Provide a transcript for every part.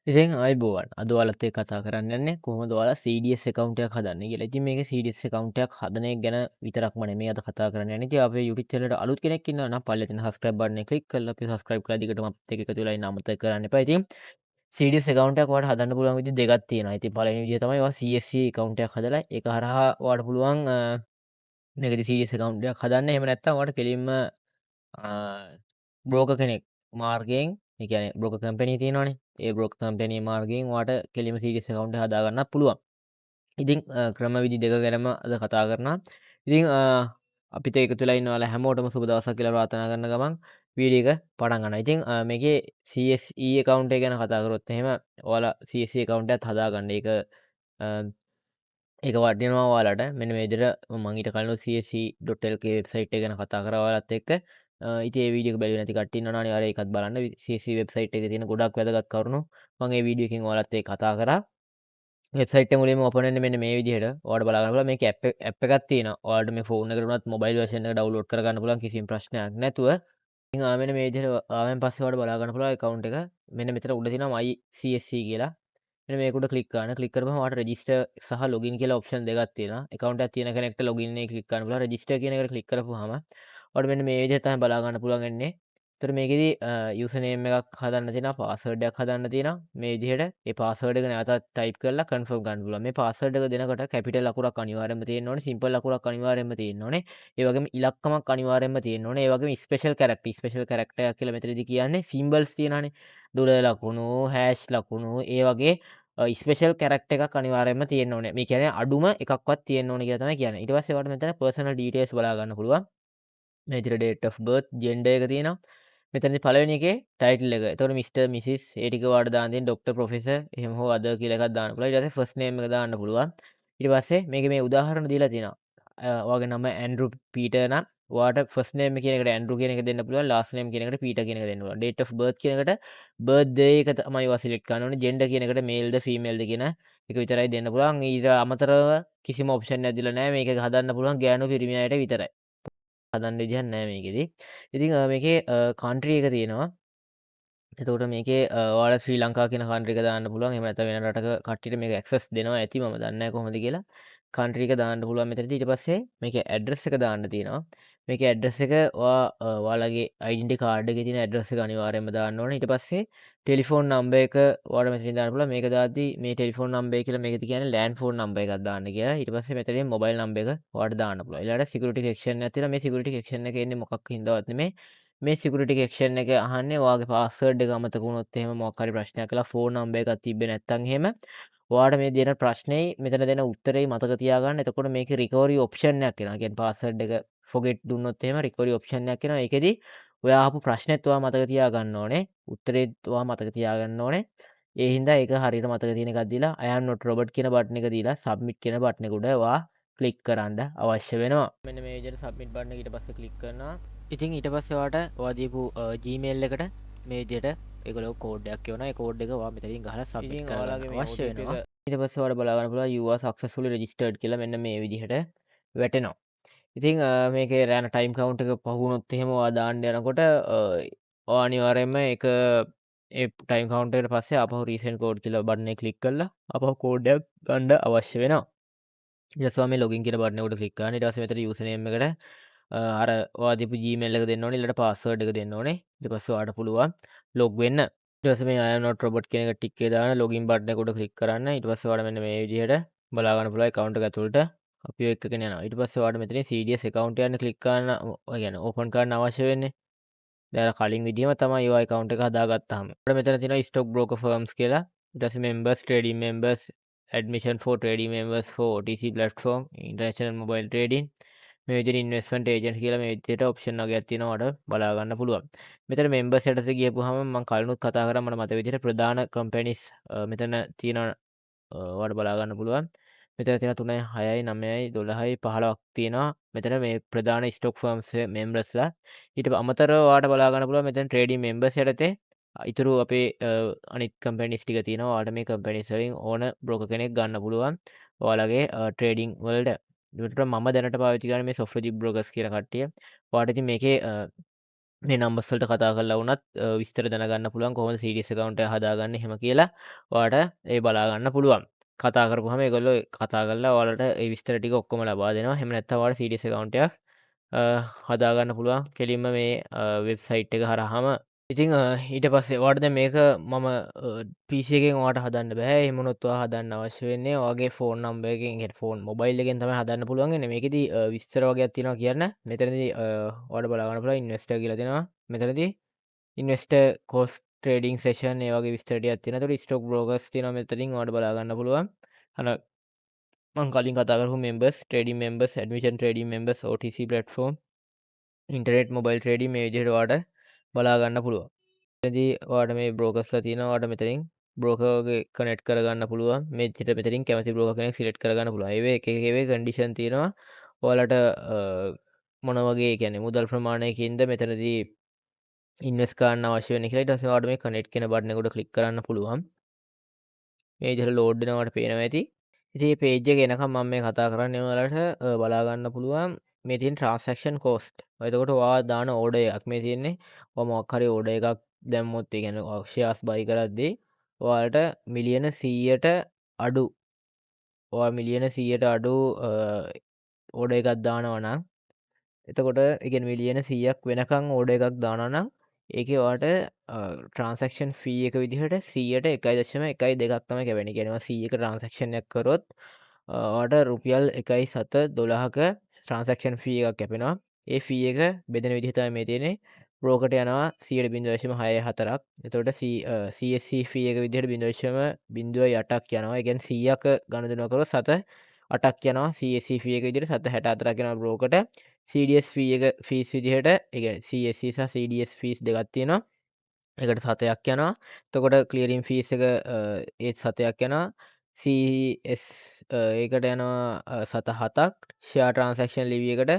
ඉතින් අයිබෝවන් අද ඔයාලත් එක්ක කතා කරන්න යන්නේ කොහොමද ඔයාලා CDS account එකක් හදන්නේ කියලා. ඉතින් මේකේ CDS account එකක් හදන එක ගැන විතරක්ම නෙමෙයි අද කතා කරන්න යන්නේ. ඉතින් අපේ YouTube channel එකට අලුත් කෙනෙක් ඉන්නවා නම් පල්ලේ තියෙන subscribe button එක click කරලා අපි subscribe කරලා දිගටම අපිත් එක්ක එකතු වෙලා ඉන්න අමතක කරන්න එපා. ඉතින් CDS account එකක් ඔයාලට හදන්න පුළුවන් විදි දෙකක් තියෙනවා. ඉතින් පළවෙනි විදිය තමයි ඔයා CSC account එකක් හදලා ඒක හරහා ඔයාලට පුළුවන් මේකදී CDS account එකක් හදන්න. එහෙම නැත්නම් ඔයාලට කෙලින්ම බ්‍රෝකර් කෙනෙක් මාර්ගයෙන් ඒ කියන්නේ බ්‍රෝකර් කම්පැනි තියෙනවනේ. ඒ බ්‍රෝකර් කම්පැනි මාර්ගයෙන් ඔයාලට කෙලින්ම CDS account එක හදා ගන්නත් පුළුවන්. ඉතින් ක්‍රම විදි දෙක ගැනම අද කතා කරනවා. ඉතින් අපිට එකතු වෙලා ඉන්න ඔයාලා හැමෝටම සුබ දවසක් කියලා ප්‍රාර්ථනා කරන ගමන් වීඩියෝ එක පටන් ගන්නවා. ඉතින් මේකේ CSE account එක ගැන කතා කරොත් එහෙම ඔයාලා CSE account එකත් හදා ගන්න. ඒක වටිනවා ඔයාලට. මෙන්න මේ විදිහට මම ඊට කලින් csc.lk වෙබ්සයිට් එක ගැන කතා කරා ඔයාලත් එක්ක. ඉතින් ඒ වීඩියෝ එක බැලුවේ නැති කට්ටිය ඉන්නවනම් අනිවාර්යයෙන් ඒකත් බලන්න. CSC වෙබ්සයිට් එකේ තියෙන ගොඩක් වැදගත් කරුණු මම ඒ වීඩියෝ එකකින් ඔයාලත් එක්ක කතා කරා. වෙබ්සයිට් එක මුලින්ම ඕපන් වෙන්නේ මෙන්න මේ විදිහට. ඔයාලට බලා ගන්න පුළුවන් මේකේ ඇප් එකක් තියෙනවා. ඔයාලට මේ ෆෝන් එකට උනත් මොබයිල් version එක ඩවුන්ලෝඩ් කරගන්න පුළුවන් කිසිම ප්‍රශ්නයක් නැතුව. ඉතින් මෙන්න මේ විදිහට ආවෙන් පස්සේ ඔයාලට බලා ගන්න පුළුවන් account එක. මෙන්න මෙතන උඩ තියෙනවා my CSC කියලා. මෙන්න මේක උඩ ක්ලික් කරන්න. ක්ලික් කරපුවම ඔයාලට රෙජිස්ටර් සහ ලොගින් කියලා ඔප්ෂන් දෙකක් තියෙනවා. account එකක් තියෙන කෙනෙක්ට ලොගින් එකේ ක්ලික් කරන්න පුළුවන්. රෙජිස්ටර් කියන එකට ක්ලික් කරපුවාම ඔයාලට මෙන්න මේ විදිහට තමයි බලා ගන්න පුළුවන් වෙන්නේ. එතකොට මේකෙදි යූසර් නේම් එකක් හදන්න තියෙනවා, පාස්වර්ඩ් එකක් හදන්න තියෙනවා. මේ විදිහට ඒ පාස්වර්ඩ් එක නැවතත් ටයිප් කරලා කන්ෆර්ම් ගන්න පුළුවන්. මේ පාස්වර්ඩ් එක දෙනකොට කැපිටල් අකුරක් අනිවාර්යයෙන්ම තියෙන්න ඕනේ, සිම්පල් අකුරක් අනිවාර්යයෙන්ම තියෙන්න ඕනේ. ඒ වගේම ඉලක්කමක් අනිවාර්යයෙන්ම තියෙන්න ඕනේ. ඒ වගේම ස්පෙෂල් කැරක්ටර්. ස්පෙෂල් කැරක්ටර් එකක් කියලා මෙතනදී කියන්නේ සිම්බල්ස් තියෙනවානේ. ඩොලර් ලකුණු, හෑෂ් ලකුණු, ඒ වගේ ස්පෙෂල් කැරක්ටර් එකක් අනිවාර්යයෙන්ම තියෙන්න ඕනේ. මේ කියන්නේ අඩුම එකක්වත් තියෙන්න ඕනේ කියලා තමයි කියන්නේ. ඊට පස්සේ ඔයාලට මෙතන personal details බලා ගන්න පුළුවන්. මේ විදිහට date of birth, gender එක තියෙනවා. මෙතනදි පළවෙනි එකේ ටයිටල් එක. එතකොට මිස්ටර් මිසිස් ඒ ටික ඔයාලට දාන්න තියෙන ડોක්ටර් ප්‍රොෆෙසර් එහෙම හෝ අදර් කියලා එකක් දාන්න පුළුවන්. ඊට පස්සේ ෆස්ට් නේම් එක දාන්න පුළුවන්. ඊට පස්සේ මේකේ මේ උදාහරණ දීලා තියෙනවා. ඔයාගේ නම ඇන්ඩ්‍රු පීටර් නම් ඔයාට ෆස්ට් නේම් කියන එකට ඇන්ඩ්‍රු කියන එක දෙන්න පුළුවන්. ලාස්ට් නේම් කියන එකට පීටර් කියන එක දෙන්න පුළුවන්. date of birth කියන එකට බර්ත්ඩේ එක තමයි ඔයා සිලෙක්ට් කරන්න ඕනේ. gender කියන එකට male ද female ද කියන එක විතරයි දෙන්න පුළුවන්. ඊට අමතරව කිසිම ඔප්ෂන් එකක් දීලා නැහැ. මේක හදන්න පුළුවන් ගෑනු පිරිමි අයට විතරයි. හදන්න විදිහක් නෑ මේකෙදි. ඉතින් මේකේ කන්ට්‍රි එක තියෙනවා. එතකොට මේකේ ඔයාලා ශ්‍රී ලංකා කියන කන්ට්‍රි එක දාන්න පුළුවන්. එහෙම නැත්නම් වෙන රටක කට්ටියට මේක ඇක්සස් දෙනවා ඇති. මම දන්නේ නැහැ කොහොමද කියලා. කන්ට්‍රි එක දාන්න පුළුවන් මෙතනදී. ඊට පස්සේ මේකේ ඇඩ්‍රස් එක දාන්න තියෙනවා. මේකේ ඇඩ්‍රස් එක ඔයාලගේ ඩෙන්ටිටි කාඩ් එකේ තියෙන ඇඩ්‍රස් එක අනිවාර්යයෙන්ම දාන්න ඕනේ. ඊට පස්සේ ටෙලිෆෝන් නම්බර් එක ඔයාලා මෙතනින් දාන්න පුළුවන්. මේක දාද්දී මේ ටෙලිෆෝන් නම්බර් එක කියලා මේකද කියන්නේ ලෑන්ඩ් ෆෝන් නම්බර් එකක් දාන්න කියලා. ඊට පස්සේ මෙතනින් මොබයිල් නම්බර් එක ඔයාලට දාන්න පුළුවන්. ඊළඟට සිකියුරිටි සෙක්ෂන් එකක් තියෙනවා. මේ සිකියුරිටි සෙක්ෂන් එකේ එන්නේ මොකක් හින්දාවත් නෙමෙයි. මේ සිකියුරිටි සෙක්ෂන් එක අහන්නේ ඔයාගේ පාස්වර්ඩ් එක අමතක වුණොත් එහෙම මොකක් හරි ප්‍රශ්නයක් කළා ෆෝන් නම්බර් එකක් තිබ්බේ නැත්නම් එහෙම ඔයාට මේ දෙන ප්‍රශ්නේ මෙතන දෙන උත්තරේ මතක තියාගන්න. එතකොට මේකේ රිකවරි ඔප්ෂන් එකක් එනවා. කියන්නේ පාස්වර්ඩ් එක ෆොගෙට් දුන්නොත් එහෙම රිකවරි ඔප්ෂන් එකක් එනවා. ඒකෙදි ඔයා අහපු ප්‍රශ්නෙත් ඔයා මතක තියාගන්න ඕනේ. උත්තරේත් ඔයා මතක තියාගන්න ඕනේ. ඒ හින්දා ඒක හරියට මතක තියෙන එකක් දීලා I am not robot කියන බටන් එක දීලා submit කියන බටන් එක උඩ ඔයා ක්ලික් කරන්න අවශ්‍ය වෙනවා. මෙන්න මේ විදිහට submit බටන් එක ඊට පස්සේ ක්ලික් කරනවා. ඉතින් ඊට පස්සේ ඔයාට ඔයා දීපු Gmail එකට මේ විදිහට ඒගොල්ලෝ කෝඩ් එකක් කියවනවා. ඒ කෝඩ් එක ඔයා මෙතනින් ගහලා සබ්මිට් කරන්න අවශ්‍ය වෙනවා. ඊට පස්සේ ඔයාලා බලා ගන්න පුළුවන් you are successfully registered කියලා මෙන්න මේ විදිහට වැටෙනවා. ඉතින් මේකේ රෑන ටයිම් කවුන්ට් එක පහු වුණොත් එහෙම ඔයා දාන්න යනකොට ඔයා අනිවාර්යයෙන්ම ඒක ඒ ටයිම් කවුන්ට් එකට පස්සේ ආපහු රීසෙන්ඩ් කෝඩ් කියලා බටන් එක ක්ලික් කරලා ආපහු කෝඩ් එකක් ගන්න අවශ්‍ය වෙනවා. ඊට පස්සේ ඔයා මේ ලොගින් කියන බටන් එකට ක්ලික් කරන්න. ඊට පස්සේ මෙතන යූසර් නේම් එකට අර ඔයා දීපු Gmail එක දෙන්න ඕනේ. ඊළඟට පාස්වර්ඩ් එක දෙන්න ඕනේ. ඊට පස්සේ ඔයාට පුළුවන් ලොග් වෙන්න. ඊට පස්සේ මේ I am not robot කියන එක ටික් එකේ දාන ලොගින් බටන් එක උඩ ක්ලික් කරන්න. ඊට පස්සේ ඔයාලා මෙන්න මේ විදිහට බලා ගන්න පුළුවන් account එක ඇතුළට අපි එක්කගෙන යනවා. ඊට පස්සේ ඔයාලට මෙතනින් CDS account යන්න ක්ලික් කරන්න ඔය කියන්නේ ඕපන් කරන්න අවශ්‍ය වෙන්නේ. දැන් කලින් විදිහම තමයි ඔය account එක හදාගත්තාම. අපිට මෙතන තියෙනවා stock broker firms කියලා. ඊට පස්සේ members, trading members, admission for trading members for OTC platform, international mobile trading. මේ විදිහට investment agents කියලා මේ විදිහට option වගේක් තියෙනවා ඔයාලට බලා ගන්න පුළුවන්. මෙතන members යටතේ ගියපුවාම මම කලිනුත් කතා කරා මට මතක විදිහට ප්‍රධාන companies මෙතන තියෙනවා ඔයාලට බලා ගන්න පුළුවන්. මෙතන තියෙන 3යි 6යි 9යි 12යි 15ක් තියෙනවා. මෙතන මේ ප්‍රධාන ස්ටොක් ෆර්ම්ස් මෙම්බර්ස්ලා. ඊට අමතරව ඔයාලට බලා ගන්න පුළුවන් මෙතන ට්‍රේඩින් මෙම්බර්ස් යටතේ ඉතුරු අපේ අනිත් කම්පැනිස් ටික තියෙනවා. ඔයාලට මේ කම්පැනිස් වලින් ඕන බ්‍රෝකර් කෙනෙක් ගන්න පුළුවන්. ඔයාලගේ ට්‍රේඩින් වලට. ඒකට මම දැනට පාවිච්චි කරන්නේ මේ සොෆ්ට්වෙජික් බ්‍රෝකර්ස් කියන කට්ටිය. ඔයාලට ඉතින් මේකේ මේ නම්බර්ස් වලට කතා කරලා වුණත් විස්තර දැනගන්න පුළුවන් කොහොමද CDS account එක හදාගන්නේ එහෙම කියලා ඔයාලට ඒ බලා ගන්න පුළුවන්. කතා කරපුවාම ඒගොල්ලෝ කතා කරලා ඔයාලට ඒ විස්තර ටික ඔක්කොම ලබා දෙනවා. එහෙම නැත්නම් ඔයාලට CDS account එකක් හදාගන්න පුළුවන්. කෙලින්ම මේ වෙබ්සයිට් එක හරහාම. ඉතින් ඊට පස්සේ ඔයාලට දැන් මේක මම PC එකෙන් ඔයාලට හදන්න බෑ. එහෙම වුණොත් ඔයා හදන්න අවශ්‍ය වෙන්නේ ඔයාගේ ෆෝන් නම්බර් එකෙන්, ඒ ෆෝන් මොබයිල් එකෙන් තමයි හදන්න පුළුවන් වෙන්නේ. මේකෙදි විස්තර වගේක් තියෙනවා කියන්න. මෙතනදී ඔයාලට බලා ගන්න පුළුවන් ඉන්වෙස්ටර් කියලා දෙනවා. මෙතනදී ඉන්වෙස්ටර් කොස්ට් ට්‍රේඩින් සෙෂන් ඒ වගේ විස්තර ටිකක් තියෙනවා. ඒතකොට ස්ටොක් බ්‍රෝකර්ස් තියෙනවා මෙතනින් ඔයාලට බලා ගන්න පුළුවන්. මම කලින් කතා කරපු members, trading members, admission trading members, OTC platform, internet mobile trading මේ විදිහට ඔයාලට බලා ගන්න පුළුවන්. එතනදී ඔයාලට මේ බ්‍රෝකර්ස්ලා තියෙනවා. ඔයාලට මෙතනින් බ්‍රෝකර්ගේ කනෙක්ට් කරගන්න පුළුවන්. මේ විදිහට මෙතනින් කැමති බ්‍රෝකර් කෙනෙක් සිලෙක්ට් කරගන්න පුළුවන්. ඒවේ එක ඒවේ කන්ඩිෂන් තියෙනවා. ඔයාලට මොන වගේ කියන්නේ මුදල් ප්‍රමාණයකින්ද මෙතනදී ඉන්වෙස්ට් කරන්න අවශ්‍ය වෙන්නේ කියලා. ඊට පස්සේ ඔයාලට මේ කනෙක්ට් කියන බටන් එක උඩ ක්ලික් කරන්න පුළුවන්. මේ විදිහට ලෝඩ් වෙනවට පේනවා ඇති. ඉතින් මේ පේජ් එක එනකම් මම මේ කතා කරන්නේ ඔයාලට බලා ගන්න පුළුවන් මේ තියෙන ට්‍රාන්සැක්ෂන් කෝස්ට්. එතකොට ඔයා දාන ඕඩර් එකක් මේ තියෙන්නේ. ඔයා මොකක් හරි ඕඩර් එකක් දැම්මොත් ඒ කියන්නේ ෂෙයාර්ස් බයි කරද්දී ඔයාලට මිලියන 100ට අඩු ඔයා මිලියන 100ට අඩු ඕඩර් එකක් දානවා නම් එතකොට ඒ කියන්නේ මිලියන 100ක් වෙනකන් ඕඩර් එකක් දානවා නම් ඒකේ ඔයාලට ට්‍රාන්සැක්ෂන් ෆී එක විදිහට 100ට 1.12ක් තමයි කැපෙන්නේ. කියන්නේ 100ක ට්‍රාන්සැක්ෂන් එකක් කරොත් ඔයාලට රුපියල් 1.712ක ට්‍රාන්සැක්ෂන් ෆී එකක් කැපෙනවා. ඒ ෆී එක බෙදෙන විදිහ තමයි මේ තියෙන්නේ. බ්‍රෝකර්ට යනවා 0.64ක්. එතකොට CSC ෆී එක විදිහට 0.08ක් යනවා. ඒ කියන්නේ 100ක ගණදෙනුව කරොත් 7.8ක් යනවා. CSC ෆී එක විදිහට 7.64ක් යනවා බ්‍රෝකර්ට. CDS ෆී එක ෆීස් විදිහට ඒ කියන්නේ CSC සහ CDS ෆීස් දෙකක් තියෙනවා. එකට 7ක් යනවා. එතකොට ක්ලියරින් ෆීස් එක ඒත් 7ක් යනවා. CS ඒකට යනවා 7.7ක්. ෂෙයාර් ට්‍රාන්සැක්ෂන් ලිවි එකට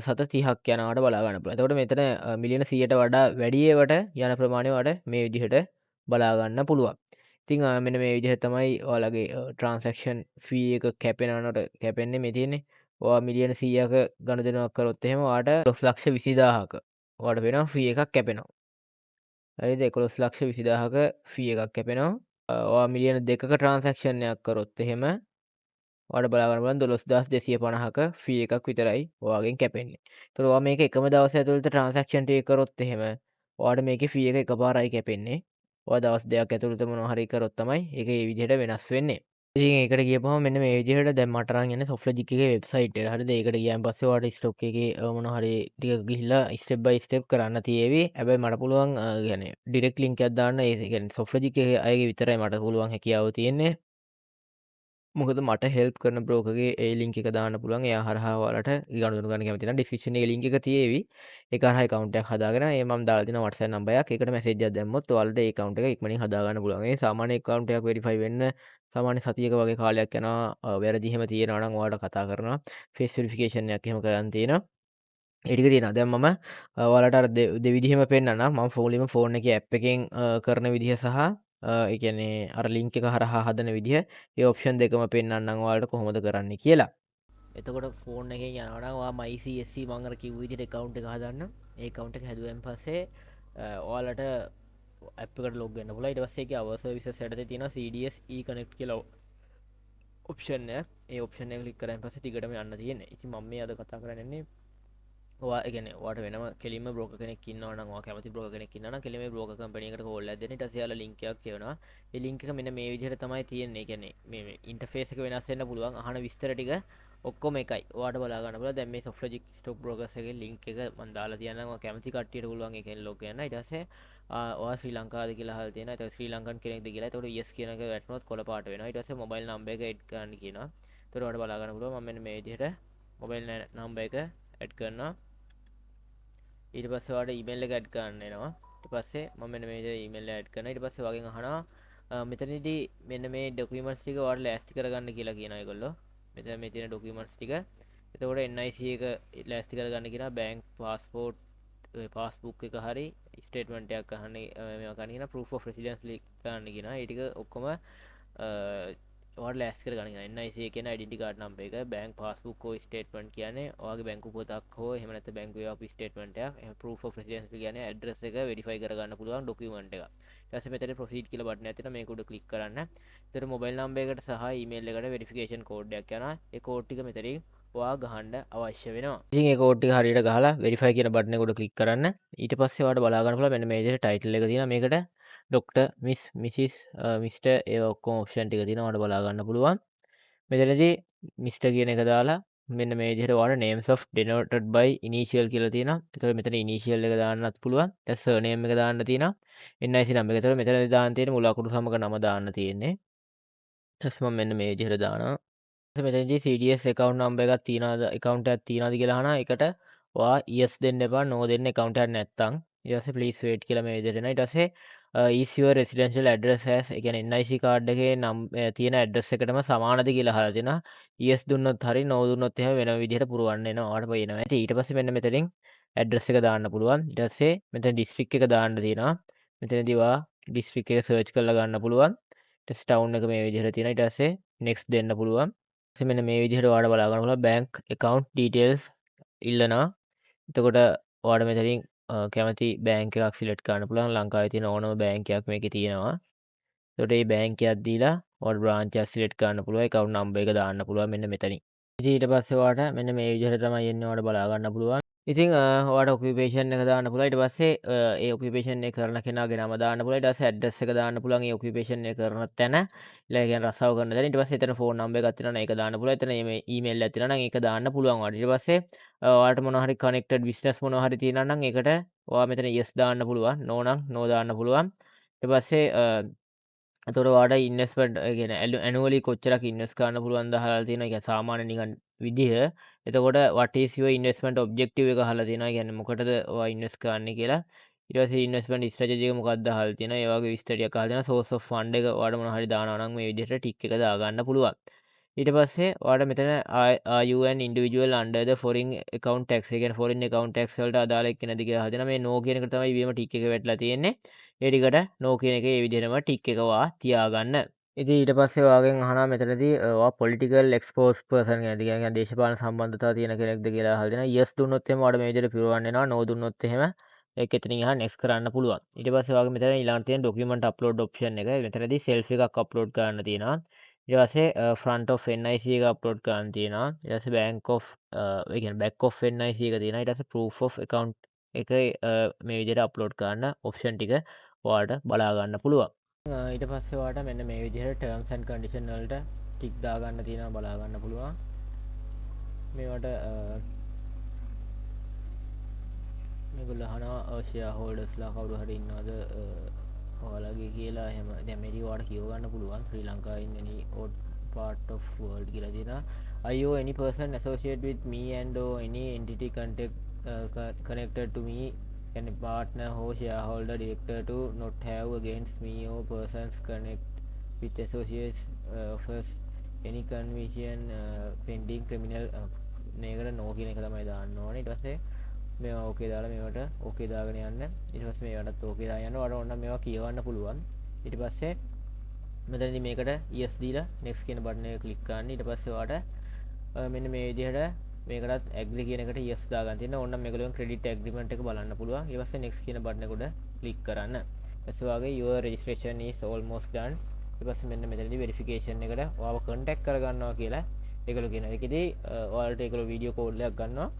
7.30ක් යනවාට බලා ගන්න පුළුවන්. එතකොට මෙතන මිලියන 100ට වඩා වැඩි ඒවට යන ප්‍රමාණය ඔයාලට මේ විදිහට බලා ගන්න පුළුවන්. ඉතින් මෙන්න මේ විදිහට තමයි ඔයාලගේ ට්‍රාන්සැක්ෂන් ෆී එක කැපෙනවට කැපෙන්නේ මේ තියෙන්නේ. ඔයා මිලියන 100ක ගණදෙනුවක් කරොත් එහෙම ඔයාට 11,20,000ක ඔයාට වෙනවා ෆී එකක් කැපෙනවා. හරිද? 11,20,000ක ෆී එකක් කැපෙනවා. ඔයා මිලියන 2ක ට්‍රාන්සැක්ෂන් එකක් කරොත් එහෙම ඔයාලට බලා ගන්න පුළුවන් 12,250ක ෆී එකක් විතරයි ඔයාගෙන් කැපෙන්නේ. ඒතකොට ඔයා මේක එකම දවසේ ඇතුළත ට්‍රාන්සැක්ෂන් ටික කරොත් එහෙම ඔයාට මේකේ ෆී එක එකපාරයි කැපෙන්නේ. ඔයා දවස් දෙකක් ඇතුළත මොනවා හරි කරොත් තමයි ඒක ඒ විදිහට වෙනස් වෙන්නේ. ඉතින් ඒකට ගියපුවම මෙන්න මේ විදිහට දැන් මට අරන් යන්නේ සොෆ්ට්ලොජික් එකේ වෙබ්සයිට් එකට. හරිද? ඒකට ගියාන් පස්සේ ඔයාලට ස්ටොක් එකේ මොනවා හරි ටික ගිහිල්ලා ස්ටෙප් බයි ස්ටෙප් කරන්න තියේවි. හැබැයි මට පුළුවන් يعني ඩිරෙක්ට් ලින්ක් එකක් දාන්න. ඒ කියන්නේ සොෆ්ට්ලොජික් එකේ අයගේ විතරයි මට පුළුවන් හැකියාව තියෙන්නේ. මොකද මට හෙල්ප් කරන බ්‍රෝකර්ගේ ඒ ලින්ක් එක දාන්න පුළුවන්. එයා හරහා ඔයාලට ගනුදෙනු ගන්න කැමති නම් ඩිස්ක්‍රිප්ෂන් එකේ ලින්ක් එක තියේවි. ඒක හරහා account එකක් හදාගෙන ඒ මම දාලා දෙන WhatsApp නම්බරයක්. ඒකට මැසේජ් එකක් දැම්මොත් ඔයාලට ඒ account එක ඉක්මනින් හදා ගන්න පුළුවන්. ඒ සාමාන්‍ය account එකක් verify වෙන්න සාමාන්‍ය සතියක වගේ කාලයක් යනවා. වැරදි එහෙම තියෙනවා නම් ඔයාලට කතා කරනවා. face verification එකක් එහෙම කරන්න තියෙනවා. ඒ ටික තියෙනවා. දැන් මම ඔයාලට අර දෙවිදිහෙම පෙන්නන්නම්. මම ෆෝන් ෆෝන් එකේ ඇප් එකෙන් කරන විදිහ සහ ඒ කියන්නේ අර ලින්ක් එක හරහා හදන විදිහ ඒ ඔප්ෂන් දෙකම පෙන්නන්නම් ඔයාලට කොහොමද කරන්නේ කියලා. එතකොට ෆෝන් එකෙන් යනවා නම් ඔයා MyCSC මම අර කිව්ව විදිහට account එක හදන්න. ඒ account එක හැදුවෙන් පස්සේ ඔයාලට ඇප් එකට ලොග් වෙන්න පුළුවන්. ඊට පස්සේ ඒකේ our services යටතේ තියෙනවා CDS e-connect කියලා ඔප්ෂන් එක. ඒ ඔප්ෂන් එක ක්ලික් කරාන් පස්සේ ටිකටම යන්න තියෙන්නේ. ඉතින් මම මේ අද කතා කරන්නේ ඔයා ඒ කියන්නේ ඔයාට වෙනම කෙලින්ම බ්‍රෝකර් කෙනෙක් ඉන්නවා නම් ඔයා කැමති බ්‍රෝකර් කෙනෙක් ඉන්නවා නම් කෙලින්ම බ්‍රෝකර් කම්පැනි එකට කෝල් එකක් දෙන්න. ඊට පස්සේ යාලා ලින්ක් එකක් කියවනවා. ඒ ලින්ක් එක මෙන්න මේ විදිහට තමයි තියෙන්නේ. ඒ කියන්නේ මේ ඉන්ටර්ෆේස් එක වෙනස් වෙන්න පුළුවන්. අහන විස්තර ටික ඔක්කොම එකයි. ඔයාට බලා ගන්න පුළුවන්. දැන් මේ සොෆ්ට්ලොජික් ස්ටොක් බ්‍රෝකර්ස් එකේ ලින්ක් එක මම දාලා තියන්නම්. ඔයා කැමති කට්ටියට පුළුවන් ඒකෙන් ලොග් වෙන්න. ඊට පස්සේ ඔයා ශ්‍රී ලංකාවද කියලා අහලා තියෙනවා. ඒක ශ්‍රී ලංකන් කෙනෙක්ද කියලා. ඒතකොට yes කියන එක වැටුනොත් කොළ පාට වෙනවා. ඊට පස්සේ මොබයිල් නම්බර් එක එඩ් කරන්න කියනවා. ඒතකොට ඔයාට බලා ගන්න පුළුවන්. මම මෙන්න මේ විදිහට මොබයිල් නම්බර් එක එඩ් කරනවා. ඊට පස්සේ ඔයාලට ඊමේල් එක ඇඩ් කරන්න එනවා. ඊට පස්සේ මම මෙන්න මේ විදිහට ඊමේල් එක ඇඩ් කරනවා. ඊට පස්සේ වගෙන් අහනවා මෙතනදී මෙන්න මේ ડોකියුමන්ට්ස් ටික ඔයාලට ලෑස්ති කරගන්න කියලා කියනවා ඒගොල්ලෝ. මෙතන මේ තියෙන ડોකියුමන්ට්ස් ටික. එතකොට NIC එක ලෑස්ති කරගන්න කියනවා. බැංක් පාස්පෝර්ට් පාස්බුක් එක හරි ස්ටේට්මන්ට් එකක් අහන්නේ මේවා ගන්න කියනවා. proof of residence ගන්න කියනවා. ඒ ටික ඔක්කොම ඔයාලට ලෑස්ති කරගන්න NIC කියන ඩෙන්ටි කාඩ් නම්බර් එක බැංක් පාස්බුක් හෝ ස්ටේට්මන්ට් කියන්නේ ඔයාගේ බැංකු පොතක් හෝ එහෙම නැත්නම් බැංකුවේ ආපු ස්ටේට්මන්ට් එකක් එහෙම ප්‍රූෆ් ඔෆ් රෙසිඩෙන්ස් කියන්නේ ඇඩ්‍රස් එක වෙරිෆයි කරගන්න පුළුවන් ඩොකියුමන්ට් එකක්. ඊට පස්සේ මෙතන ප්‍රොසීඩ් කියලා බටන් එකක් තියෙනවා මේක උඩ ක්ලික් කරන්න. ඒතර මොබයිල් නම්බර් එකට සහ ඊමේල් එකට වෙරිෆිකේෂන් කෝඩ් එකක් යනවා. ඒ කෝඩ් ටික මෙතනින් ඔයා ගහන්න අවශ්‍ය වෙනවා. ඉතින් ඒ කෝඩ් ටික හරියට ගහලා වෙරිෆයි කියන බටන් එක උඩ ක්ලික් කරන්න. ඊට පස්සේ ඔයාලට බලා ගන්න පුළුවන් මෙන්න මේ විදිහට ටයිටල් එක තියෙනවා. මේකට ඩොක්ටර් මිස් මිසිස් මිස්ටර් ඒ ඔක්කොම ඔප්ෂන් ටික තියෙනවා. ඔයාලට බලා ගන්න පුළුවන්. මෙතනදී මිස්ටර් කියන එක දාලා මෙන්න මේ විදිහට ඔයාලට names of denoted by initial කියලා තියෙනවා. ඒතකොට මෙතන initial එක දාන්නත් පුළුවන්. ඊට surname එක දාන්න තියෙනවා. NIC නම්බර එක. ඒතකොට මෙතනදී දාන්න තියෙන්නේ මුල අකුරු සමග නම දාන්න තියෙන්නේ. ඊට පස්සේ මම මෙන්න මේ විදිහට දානවා. මෙතනදී CDS account number එකක් තියනවාද account එකක් තියනවාද කියලා අහනවා. ඒකට ඔයා yes දෙන්න එපා no දෙන්න account එකක් නැත්තම්. ඊට පස්සේ please wait කියලා මේ විදිහට එනවා. ඊට පස්සේ is your residential address as ඒ කියන්නේ NIC card එකේ තියෙන address එකටම සමානද කියලා අහලා තියෙනවා. yes දුන්නොත් හරි no දුන්නොත් එහෙම වෙන විදිහට පුරවන්න එනවා. ඔයාලට පේනවා. ඉතින් ඊට පස්සේ මෙන්න මෙතනින් address එක දාන්න පුළුවන්. ඊට පස්සේ මෙතන district එක දාන්න තියෙනවා. මෙතනදී ඔයා district එක search කරලා ගන්න පුළුවන්. ඊට පස්සේ town එක මේ විදිහට තියෙනවා. ඊට පස්සේ next දෙන්න පුළුවන්. මෙන්න මේ විදිහට ඔයාලට බලා ගන්න පුළුවන් bank account details ඉල්ලනවා. එතකොට ඔයාලට මෙතනින් කැමති බැංක් එකක් සිලෙක්ට් කරන්න පුළුවන්. ලංකාවේ තියෙන ඕනම බැංක් එකක් මේකේ තියෙනවා. එතකොට මේ බැංක් එකක් දීලා ඔයාලට බ්‍රාන්ච් එකක් සිලෙක්ට් කරන්න පුළුවන්. account number එක දාන්න පුළුවන් මෙන්න මෙතනින්. ඉතින් ඊට පස්සේ ඔයාලට මෙන්න මේ විදිහට තමයි එන්නේ. ඔයාලට බලා ගන්න පුළුවන්. ඉතින් ඔයාලට ඔකියුපේෂන් එක දාන්න පුළුවන්. ඊට පස්සේ ඒ ඔකියුපේෂන් එක කරන කෙනාගේ නම දාන්න පුළුවන්. ඊට පස්සේ ඇඩ්‍රස් එක දාන්න පුළුවන්. ඒ ඔකියුපේෂන් එක කරන තැන ඊළඟ කියන්නේ රස්සාව කරන තැන. ඊට පස්සේ එතන ෆෝන් නම්බර් එකක් තියෙනවා නම් ඒක දාන්න පුළුවන්. එතන ඊමේල් එකක් තියෙනවා නම් ඒක දාන්න පුළුවන් ඔයාලට. ඊට පස්සේ ඔයාලට මොනවා හරි කනෙක්ටඩ් බිස්නස් මොනවා හරි තියෙනවා නම් ඒකට ඔයා මෙතන yes දාන්න පුළුවන්. no නම් no දාන්න පුළුවන්. ඊට පස්සේ එතකොට ඔයාලට ඉන්වෙස්ට්මන්ට් ඒ කියන්නේ ඇනුවලි කොච්චරක් ඉන්වෙස්ට් කරන්න පුළුවන්ද අහලා තියෙනවා. ඒ කියන්නේ සාමාන්‍ය නිකන් විදිහ. එතකොට what is your investment objective එක අහලා තියෙනවා. ඒ කියන්නේ මොකටද ඔයා ඉන්වෙස්ට් කරන්නේ කියලා. ඊට පස්සේ ඉන්වෙස්ට්මන්ට් ස්ට්‍රැටජි එක මොකක්ද අහලා තියෙනවා. ඒ වගේ විස්තර ටිකක් අහලා තියෙනවා. source of fund එක ඔයාලට මොනවා හරි දානවා නම් මේ විදිහට ටික් එක දාගන්න පුළුවන්. ඊට පස්සේ ඔයාලට මෙතන are you an individual under the foreign account tax ඒ කියන්නේ foreign account tax වලට අදාළ එක්කෙනද කියලා අහලා තියෙනවා. මේ no කියන එක තමයි ඉබේම ටික් එක වැටලා තියෙන්නේ. ඒ ටිකට no කියන එක ඒ විදිහටම ටික් එක ඔයා තියාගන්න. ඉතින් ඊට පස්සේ ඔයාගෙන් අහනවා මෙතනදී ඔයා political exposed person කෙනෙක්ද කියන්නේ දේශපාලන සම්බන්ධතා තියෙන කෙනෙක්ද කියලා අහලා දෙනවා. yes දුන්නොත් එහෙම ඔයාලට මේ විදිහට පිරවන්න වෙනවා. no දුන්නොත් එහෙම ඒක එතනින් අහලා next කරන්න පුළුවන්. ඊට පස්සේ ඔයාගේ මෙතන ඊළඟට තියෙන document upload option එක. මෙතනදී selfie එකක් upload කරන්න තියෙනවා. ඊට පස්සේ front of NIC එක upload කරන්න තියෙනවා. ඊට පස්සේ bank of ඒ කියන්නේ back of NIC එක තියෙනවා. ඊට පස්සේ proof of account එක මේ විදිහට upload කරන්න option ටික ඔයාලට බලා ගන්න පුළුවන්. ඊට පස්සේ ඔයාලට මෙන්න මේ විදිහට terms and condition වලට ටික් දාගන්න තියෙනවා බලා ගන්න පුළුවන්. මේවට මේගොල්ලෝ අහනවා share holdersලා කවුරු හරි ඉන්නවද ඔයාලගේ කියලා එහෙම දැන් මේක ඔයාලට කියව ගන්න පුළුවන් ශ්‍රී ලංකාවේ ඉන්න any odd part of world කියලා තියෙනවා. I owe any person associated with me and or any entity connected to me any partner or shareholder director to not have against me or persons connect with associates first any conviction pending criminal මේකට no කියන එක තමයි දාන්න ඕනේ. ඊට පස්සේ මේවා ඕකේ දාලා මේවට ඕකේ දාගෙන යන්න. ඊට පස්සේ මේවටත් ඕකේ දාගෙන යන්න. ඔයාලට ඕන මේවා කියවන්න පුළුවන්. ඊට පස්සේ මෙතනදී මේකට yes දීලා next කියන බටන් එක ක්ලික් කරන්න. ඊට පස්සේ ඔයාලට මෙන්න මේ විදිහට මේකටත් ඇග්‍රී කියන එකට yes දාගන්න තියෙනවා. ඕනනම් මේගොල්ලෝගේ ක්‍රෙඩිට් ඇග්‍රීමන්ට් එක බලන්න පුළුවන්. ඊට පස්සේ next කියන බටන් එක උඩ ක්ලික් කරන්න. ඊට පස්සේ ඔයාගේ your registration is almost done. ඊට පස්සේ මෙන්න මෙතනදී verification එකට ඔයාව contact කරගන්නවා කියලා ඒගොල්ලෝ කියනවා. ඒකෙදී ඔයාලට ඒගොල්ලෝ වීඩියෝ කෝල් එකක් ගන්නවා.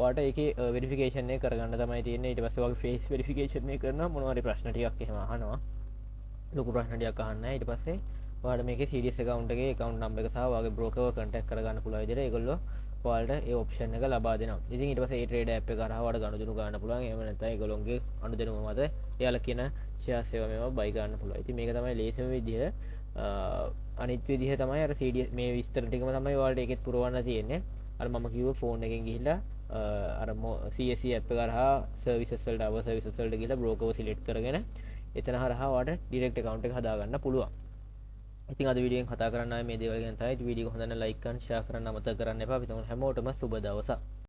ඔයාලට ඒකේ වෙරිෆිකේෂන් එක කරගන්න තමයි තියෙන්නේ. ඊට පස්සේ ඔයාගේ ෆේස් වෙරිෆිකේෂන් එක කරනවා. මොනවා හරි ප්‍රශ්න ටිකක් එහෙම අහනවා. ලොකු ප්‍රශ්න ටිකක් අහන්නේ. ඊට පස්සේ ඔයාලට මේකේ CDS account එකේ account number එක සහ ඔයාගේ brokerව contact කරගන්න පුළුවන් විදිහට ඒගොල්ලෝ ඔයාලට ඒ ඔප්ෂන් එක ලබා දෙනවා. ඉතින් ඊට පස්සේ ඒ ට්‍රේඩ් ඇප් එක කරා ඔයාලට ගනුදෙනු ගන්න පුළුවන්. එහෙම නැත්නම් ඒගොල්ලොන්ගේ අනුදැනුම මත එයාලා කියන ෂෙයා සේවා මේවා බයි ගන්න පුළුවන්. ඉතින් මේක තමයි ලේසිම විදිහ. අනිත් විදිහ තමයි අර CDS මේ විස්තර ටිකම තමයි ඔයාලට ඒකෙත් පුරවන්න තියෙන්නේ. අර මම කිව්ව ෆෝන් එකෙන් ගිහිල්ලා අර CSC ඇප් එක කරහා සර්විසස් වලට අවර් සර්විසස් වලට ගිහිල්ලා බ්‍රෝකර්ව සිලෙක්ට් කරගෙන එතන හරහා ඔයාලට ඩිරෙක්ට් account එක හදාගන්න පුළුවන්. ඉතින් අද වීඩියෝෙන් කතා කරන්න ආවේ මේ දේවල් ගැන තමයි. වීඩියෝ එක හොඳ නම් ලයික් කරන්න, ෂෙයා කරන්න අමතක කරන්න එපා. අපි තුමු හැමෝටම සුබ දවසක්.